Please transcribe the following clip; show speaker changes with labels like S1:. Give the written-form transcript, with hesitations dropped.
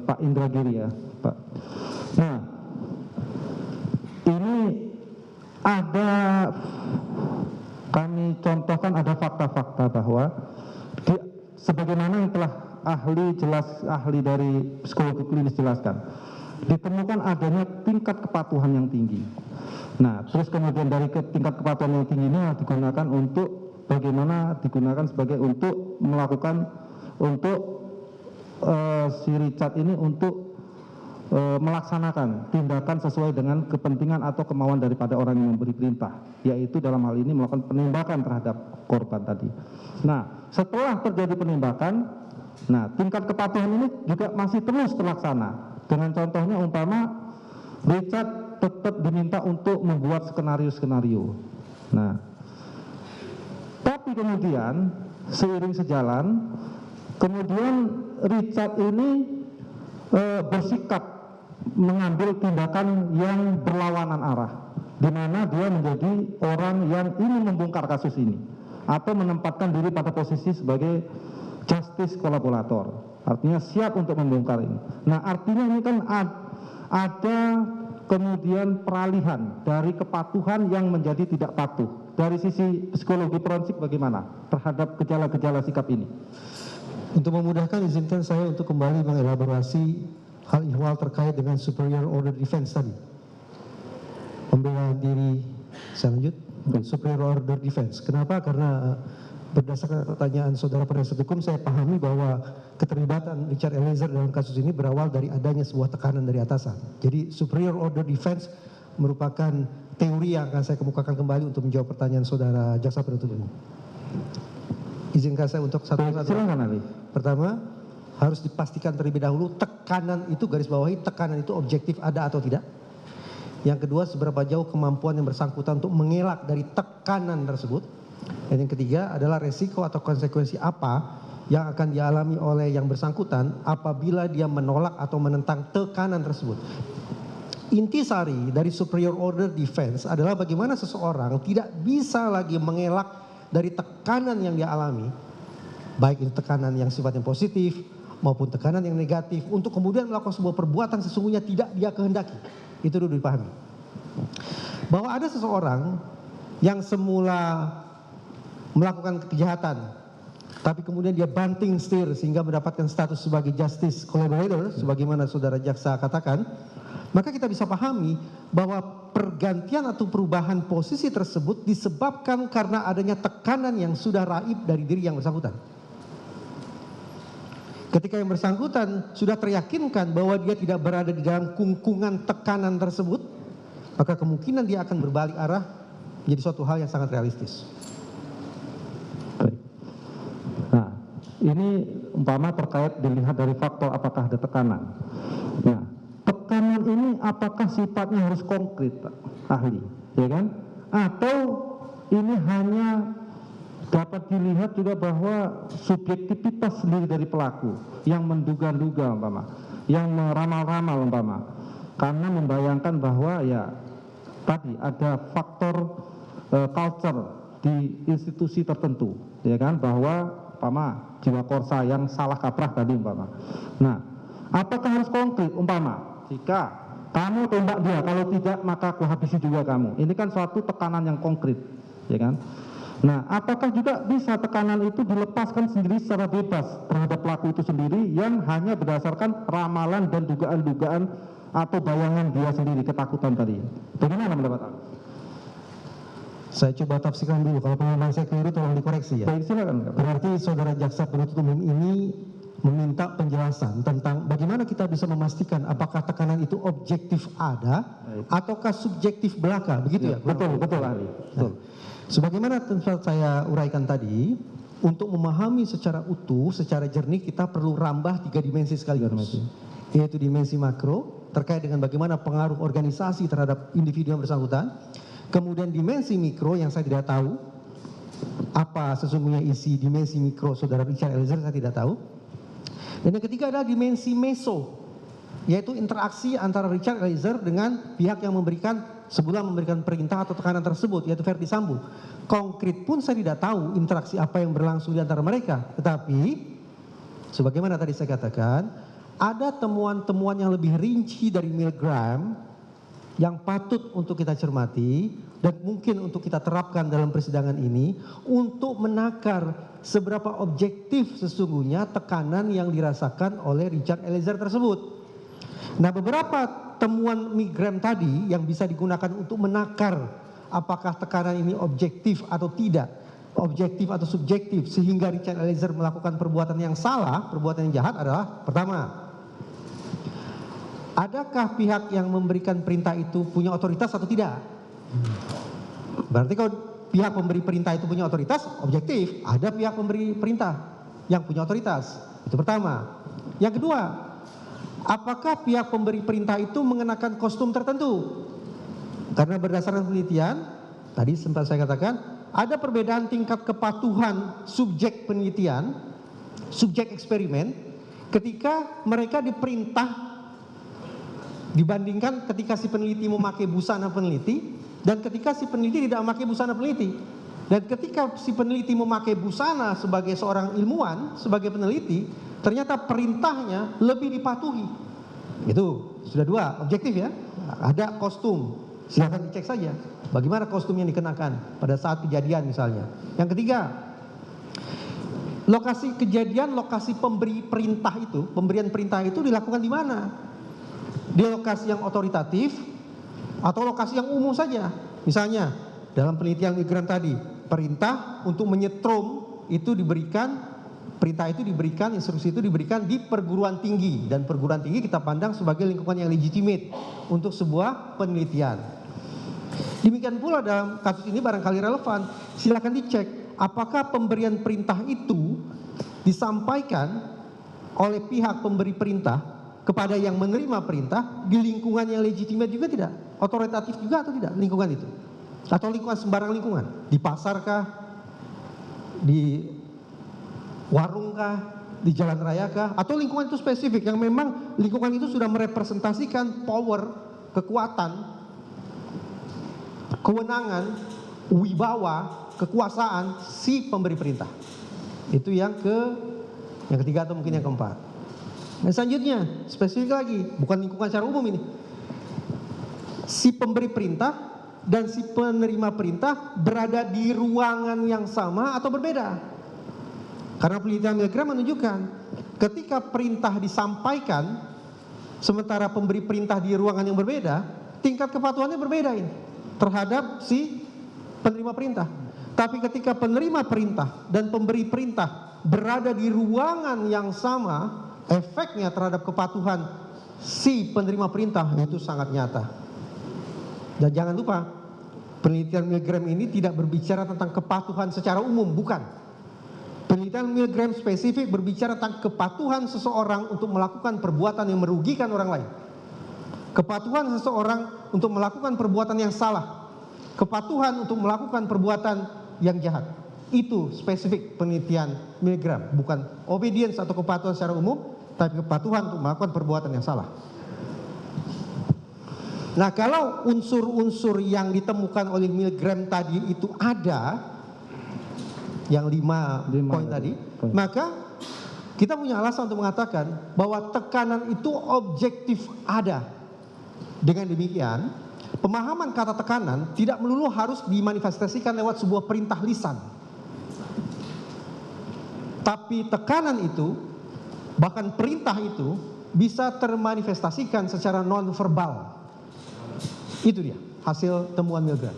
S1: Pak Indragiri ya, Pak. Nah, ini ada, kami contohkan ada fakta-fakta bahwa sebagaimana yang telah ahli dari psikologi klinis jelaskan, ditemukan adanya tingkat kepatuhan yang tinggi. Nah, terus kemudian dari tingkat kepatuhan yang tinggi ini digunakan untuk bagaimana digunakan sebagai untuk melakukan si Richard ini untuk melaksanakan tindakan sesuai dengan kepentingan atau kemauan daripada orang yang memberi perintah, yaitu dalam hal ini melakukan penembakan terhadap korban tadi. Nah, setelah terjadi penembakan, nah tingkat kepatuhan ini juga masih terus terlaksana. Dengan contohnya umpama Richard tetap diminta untuk membuat skenario-skenario. Nah, tapi kemudian seiring sejalan, kemudian Richard ini bersikap mengambil tindakan yang berlawanan arah, di mana dia menjadi orang yang ingin membongkar kasus ini atau menempatkan diri pada posisi sebagai justice kolaborator, artinya siap untuk membongkar ini. Nah, artinya ini kan ada kemudian peralihan dari kepatuhan yang menjadi tidak patuh. Dari sisi psikologi forensik bagaimana terhadap gejala-gejala sikap ini?
S2: Untuk memudahkan, izinkan saya untuk kembali mengelaborasi hal ihwal terkait dengan superior order defense tadi. Pembelaan diri, saya lanjut, superior order defense. Kenapa? Karena berdasarkan pertanyaan saudara penasihat hukum, saya pahami bahwa keterlibatan Richard Eliezer dalam kasus ini berawal dari adanya sebuah tekanan dari atasan. Jadi superior order defense merupakan teori yang akan saya kemukakan kembali untuk menjawab pertanyaan saudara jaksa penuntut umum. Izinkan saya untuk satu-satu.
S1: Silakan Ali.
S2: Pertama, harus dipastikan terlebih dahulu tekanan itu, garis bawahi tekanan itu objektif ada atau tidak. Yang kedua, seberapa jauh kemampuan yang bersangkutan untuk mengelak dari tekanan tersebut. Dan yang ketiga adalah resiko atau konsekuensi apa yang akan dialami oleh yang bersangkutan apabila dia menolak atau menentang tekanan tersebut. Intisari dari superior order defense adalah bagaimana seseorang tidak bisa lagi mengelak dari tekanan yang dia alami, baik itu tekanan yang sifatnya positif maupun tekanan yang negatif, untuk kemudian melakukan sebuah perbuatan sesungguhnya tidak dia kehendaki. Itu dulu dipahami. Bahwa ada seseorang yang semula melakukan kejahatan, tapi kemudian dia banting setir sehingga mendapatkan status sebagai justice collaborator, sebagaimana saudara jaksa katakan, maka kita bisa pahami bahwa pergantian atau perubahan posisi tersebut disebabkan karena adanya tekanan yang sudah raib dari diri yang bersangkutan. Ketika yang bersangkutan sudah teryakinkan bahwa dia tidak berada di dalam kungkungan tekanan tersebut, maka kemungkinan dia akan berbalik arah menjadi suatu hal yang sangat realistis.
S1: Baik. Nah, ini umpama terkait dilihat dari faktor apakah ada tekanan. Nah, tekanan ini apakah sifatnya harus konkret, ahli, ya kan? Atau ini hanya dapat dilihat juga bahwa subjektivitas sendiri dari pelaku yang menduga-duga umpama, yang meramal-ramal umpama, karena membayangkan bahwa ya tadi ada faktor culture di institusi tertentu, ya kan, bahwa umpama jiwa korsa yang salah kaprah tadi umpama. Nah, apakah harus konkret umpama jika kamu tembak dia, kalau tidak maka aku habisi juga kamu. Ini kan suatu tekanan yang konkret, ya kan? Nah, apakah juga bisa tekanan itu dilepaskan sendiri secara bebas terhadap pelaku itu sendiri yang hanya berdasarkan ramalan dan dugaan-dugaan atau bayangan dia sendiri, ketakutan tadi? Bagaimana pendapat Anda?
S2: Saya coba tafsirkan dulu, kalau pemahaman saya keliru tolong dikoreksi ya.
S1: Baik, silakan.
S2: Berarti saudara jaksa penuntut umum ini meminta penjelasan tentang bagaimana kita bisa memastikan apakah tekanan itu objektif ada ataukah subjektif belaka, begitu ya?
S1: Betul, betul ahli. Betul.
S2: Sebagaimana tempat saya uraikan tadi, untuk memahami secara utuh, secara jernih kita perlu rambah 3 dimensi sekaligus, yaitu dimensi makro terkait dengan bagaimana pengaruh organisasi terhadap individu yang bersangkutan, kemudian dimensi mikro yang saya tidak tahu apa sesungguhnya isi dimensi mikro saudara Richard Eliezer, saya tidak tahu, dan yang ketiga adalah dimensi meso, yaitu interaksi antara Richard Eliezer dengan pihak yang sebelum memberikan perintah atau tekanan tersebut, yaitu Verdi Sambo. Konkret pun saya tidak tahu interaksi apa yang berlangsung di antara mereka. Tetapi, sebagaimana tadi saya katakan, ada temuan-temuan yang lebih rinci dari Milgram yang patut untuk kita cermati dan mungkin untuk kita terapkan dalam persidangan ini untuk menakar seberapa objektif sesungguhnya tekanan yang dirasakan oleh Richard Eliezer tersebut. Nah, beberapa temuan Milgram tadi yang bisa digunakan untuk menakar apakah tekanan ini objektif atau tidak, objektif atau subjektif, sehingga Richard Eliezer melakukan perbuatan yang salah, perbuatan yang jahat adalah: pertama, adakah pihak yang memberikan perintah itu punya otoritas atau tidak? Berarti kalau pihak pemberi perintah itu punya otoritas, objektif, ada pihak pemberi perintah yang punya otoritas. Itu pertama. Yang kedua, apakah pihak pemberi perintah itu mengenakan kostum tertentu? Karena berdasarkan penelitian, tadi sempat saya katakan, ada perbedaan tingkat kepatuhan subjek penelitian, subjek eksperimen, ketika mereka diperintah dibandingkan ketika si peneliti memakai busana peneliti dan ketika si peneliti tidak memakai busana peneliti. Dan ketika si peneliti memakai busana sebagai seorang ilmuwan, sebagai peneliti, ternyata perintahnya lebih dipatuhi. Itu sudah dua, objektif ya. Ada kostum, silakan dicek saja bagaimana kostum yang dikenakan pada saat kejadian misalnya. Yang ketiga, lokasi kejadian, lokasi pemberi perintah itu, pemberian perintah itu dilakukan di mana? Di lokasi yang otoritatif atau lokasi yang umum saja. Misalnya dalam penelitian Milgram tadi, perintah untuk menyetrum itu diberikan, perintah itu diberikan, instruksi itu diberikan di perguruan tinggi, dan perguruan tinggi kita pandang sebagai lingkungan yang legitimate untuk sebuah penelitian. Demikian pula dalam kasus ini barangkali relevan, silakan dicek apakah pemberian perintah itu disampaikan oleh pihak pemberi perintah kepada yang menerima perintah di lingkungan yang legitimate juga tidak, otoritatif juga atau tidak lingkungan itu, atau lingkungan sembarang lingkungan, di pasarkah, di warungkah, di jalan rayakah, atau lingkungan itu spesifik yang memang lingkungan itu sudah merepresentasikan power, kekuatan, kewenangan, wibawa, kekuasaan si pemberi perintah. Itu yang ketiga atau mungkin yang keempat. Dan selanjutnya, spesifik lagi, bukan lingkungan secara umum ini. Si pemberi perintah dan si penerima perintah berada di ruangan yang sama atau berbeda. Karena penelitian Milgram menunjukkan ketika perintah disampaikan sementara pemberi perintah di ruangan yang berbeda, tingkat kepatuhannya berbeda ini terhadap si penerima perintah. Tapi ketika penerima perintah dan pemberi perintah berada di ruangan yang sama, efeknya terhadap kepatuhan si penerima perintah itu sangat nyata. Dan jangan lupa, penelitian Milgram ini tidak berbicara tentang kepatuhan secara umum, bukan. Penelitian Milgram spesifik berbicara tentang kepatuhan seseorang untuk melakukan perbuatan yang merugikan orang lain. Kepatuhan seseorang untuk melakukan perbuatan yang salah. Kepatuhan untuk melakukan perbuatan yang jahat. Itu spesifik penelitian Milgram, bukan obedience atau kepatuhan secara umum, tapi kepatuhan untuk melakukan perbuatan yang salah. Nah, kalau unsur-unsur yang ditemukan oleh Milgram tadi itu ada, yang 5 poin tadi, maka kita punya alasan untuk mengatakan bahwa tekanan itu objektif ada. Dengan demikian, pemahaman kata tekanan tidak melulu harus dimanifestasikan lewat sebuah perintah lisan. Tapi tekanan itu, bahkan perintah itu, bisa termanifestasikan secara non-verbal. Itu dia hasil temuan Milgram.